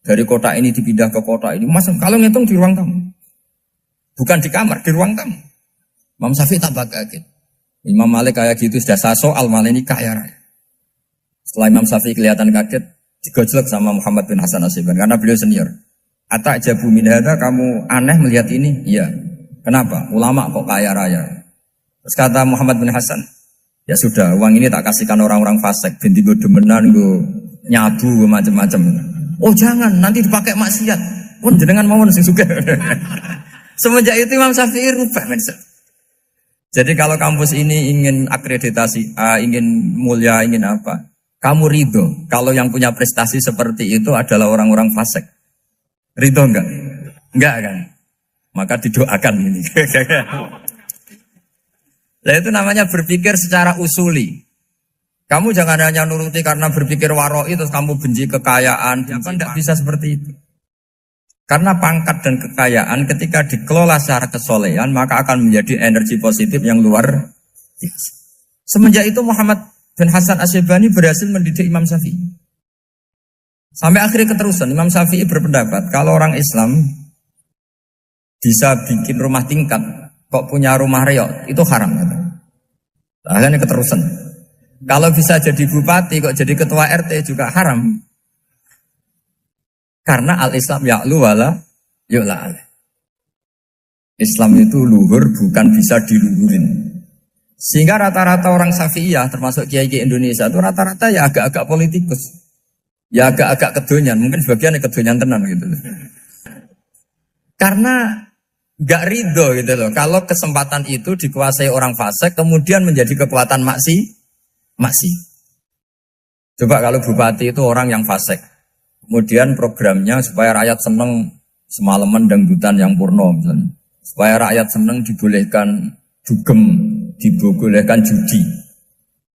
Dari kota ini dipindah ke kota ini. Mas, kalau ngitung di ruang tamu. Bukan di kamar, di ruang tamu. Imam Syafi'i tambah kaget. Imam Malik kayak gitu sudah soal malah ini kaya raya. Setelah Imam Syafi'i kelihatan kaget, digojlok sama Muhammad bin Hasan Asyibani karena beliau senior. Atak jabu min hadza, kamu aneh melihat ini? Iya. Kenapa? Ulama kok kaya raya. Terus kata Muhammad bin Hasan, ya sudah, uang ini tak kasihkan orang-orang fasik, binti gue demenan, gue nyabu, gue macam-macam. Oh jangan, nanti dipakai maksiat. Oh jenengan mau sing suka. Semenjak itu Imam Syafi'i rubah. Jadi kalau kampus ini ingin akreditasi A, ingin mulia, ingin apa, kamu ridho. Kalau yang punya prestasi seperti itu adalah orang-orang fasik. Ridho enggak? Enggak kan? Maka didoakan ini. Nah itu namanya berpikir secara usuli. Kamu jangan hanya nuruti karena berpikir waroi terus kamu benci kekayaan. Kan tidak bisa seperti itu. Karena pangkat dan kekayaan ketika dikelola secara kesolehan maka akan menjadi energi positif yang luar biasa. Semenjak itu Muhammad bin Hasan Asyibani berhasil mendidik Imam Syafi'i. Sampai akhirnya keterusan Imam Syafi'i berpendapat kalau orang Islam bisa bikin rumah tingkat kok punya rumah reok itu haram. Akhirnya keterusan. Kalau bisa jadi bupati kok jadi ketua RT juga haram. Karena al-Islam ya'lu wala yu'la alaih. Islam itu luhur bukan bisa diluhurin. Sehingga rata-rata orang Syafi'iyah termasuk kiai-kiai Indonesia itu rata-rata ya agak-agak politikus. Ya agak-agak kedonyan, mungkin sebagian kedonyan tenan gitu. Karena gak ridho gitu loh. Kalau kesempatan itu dikuasai orang fasik kemudian menjadi kekuatan maksi. Coba kalau bupati itu orang yang fasik. Kemudian programnya supaya rakyat seneng semalaman dangdutan yang purno misalnya. Supaya rakyat seneng dibolehkan dugem, dibolehkan judi.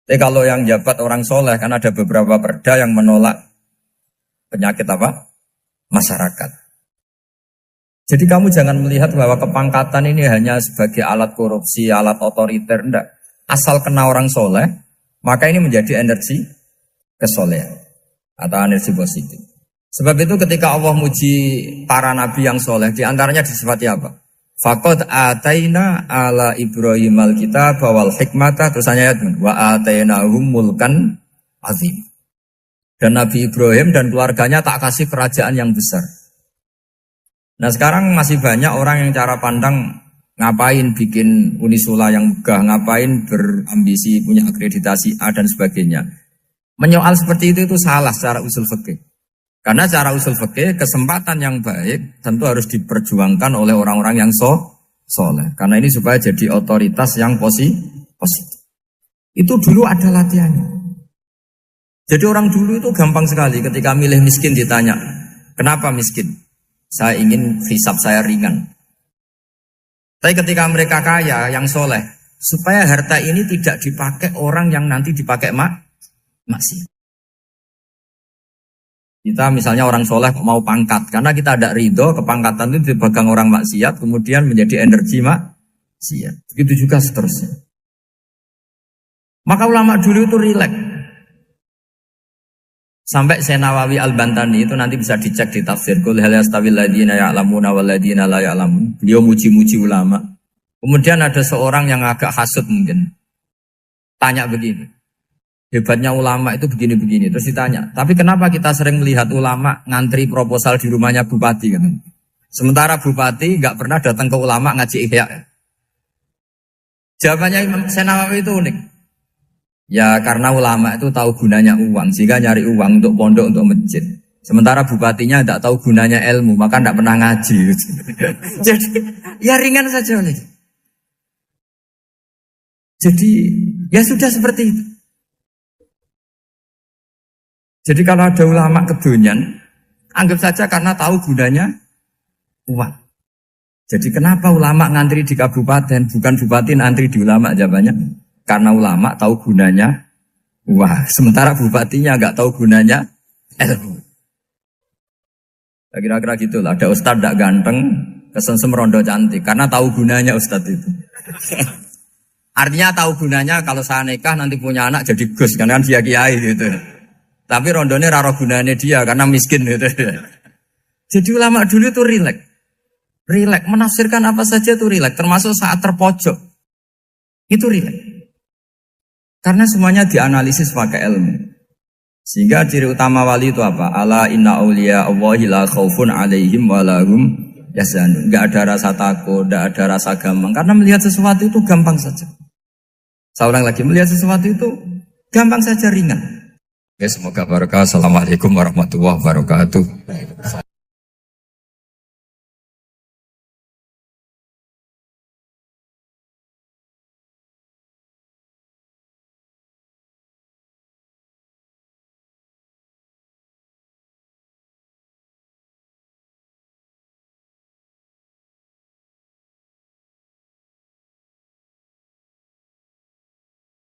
Tapi kalau yang jabat orang soleh kan ada beberapa perda yang menolak penyakit apa? Masyarakat. Jadi kamu jangan melihat bahwa kepangkatan ini hanya sebagai alat korupsi, alat otoriter, enggak. Asal kena orang soleh, maka ini menjadi energi kesolehan atau energi positif. Sebab itu ketika Allah muji para nabi yang soleh, diantaranya disifati apa? Faqad ataina ala Ibrahim al-kitab wal hikmata, terusannya wa atainahum mulkan azim. Dan Nabi Ibrahim dan keluarganya tak kasih kerajaan yang besar. Nah sekarang masih banyak orang yang cara pandang ngapain bikin unisula yang megah, ngapain berambisi punya akreditasi A dan sebagainya. Menyoal seperti itu salah secara usul fikih. Karena secara usul fikih kesempatan yang baik tentu harus diperjuangkan oleh orang-orang yang soleh. Karena ini supaya jadi otoritas yang positif. Itu dulu ada latihannya. Jadi orang dulu itu gampang sekali ketika milih miskin ditanya, kenapa miskin? Saya ingin hisab saya ringan. Tapi ketika mereka kaya, yang soleh, supaya harta ini tidak dipakai orang yang nanti dipakai maksiat. Kita misalnya orang soleh mau pangkat, karena kita ada ridho, kepangkatan itu dipegang orang maksiat, kemudian menjadi energi maksiat. Begitu juga seterusnya. Maka ulama dulu itu rileks. Sampai Nawawi Al-Bantani itu nanti bisa dicek di tafsir. Qul hal yastawil ladzina ya'lamuna wal ladzina la ya'lamun. Beliau muji-muji ulama. Kemudian ada seorang yang agak hasud mungkin. Tanya begini. Hebatnya ulama itu begini-begini. Terus ditanya, tapi kenapa kita sering melihat ulama ngantri proposal di rumahnya bupati kan? Sementara bupati enggak pernah datang ke ulama ngaji ihya. Jawabannya Imam Nawawi itu unik. Ya karena ulama itu tahu gunanya uang, sehingga nyari uang untuk pondok, untuk masjid. Sementara bupatinya tidak tahu gunanya ilmu, maka tidak pernah ngaji. Jadi ya ringan saja. Jadi ya sudah seperti itu. Jadi kalau ada ulama kedonyan, anggap saja karena tahu gunanya uang. Jadi kenapa ulama ngantri di kabupaten, bukan bupati ngantri di ulama? Jawabannya karena ulama tahu gunanya uang, sementara bupatinya nggak tahu gunanya ilmu. Kira-kira gitulah. Ada ustadz tidak ganteng, kesensem rondo cantik, karena tahu gunanya ustadz itu. Artinya tahu gunanya kalau saya nikah nanti punya anak jadi gus, karena dia kiai gitu. Tapi rondone raro gunanya dia karena miskin gitu. Jadi ulama dulu itu rileks. Rileks menafsirkan apa saja itu rileks, termasuk saat terpojok. Itu rileks. Karena semuanya dianalisis pakai ilmu. Sehingga ciri utama wali itu apa? Ala inna awliya Allahi la khawfun alaihim walahum yahzanun. Enggak ada rasa takut, enggak ada rasa gampang. Karena melihat sesuatu itu gampang saja. Saya ulang lagi, melihat sesuatu itu gampang saja, ringan. Oke, semoga barokah. Assalamualaikum warahmatullahi wabarakatuh.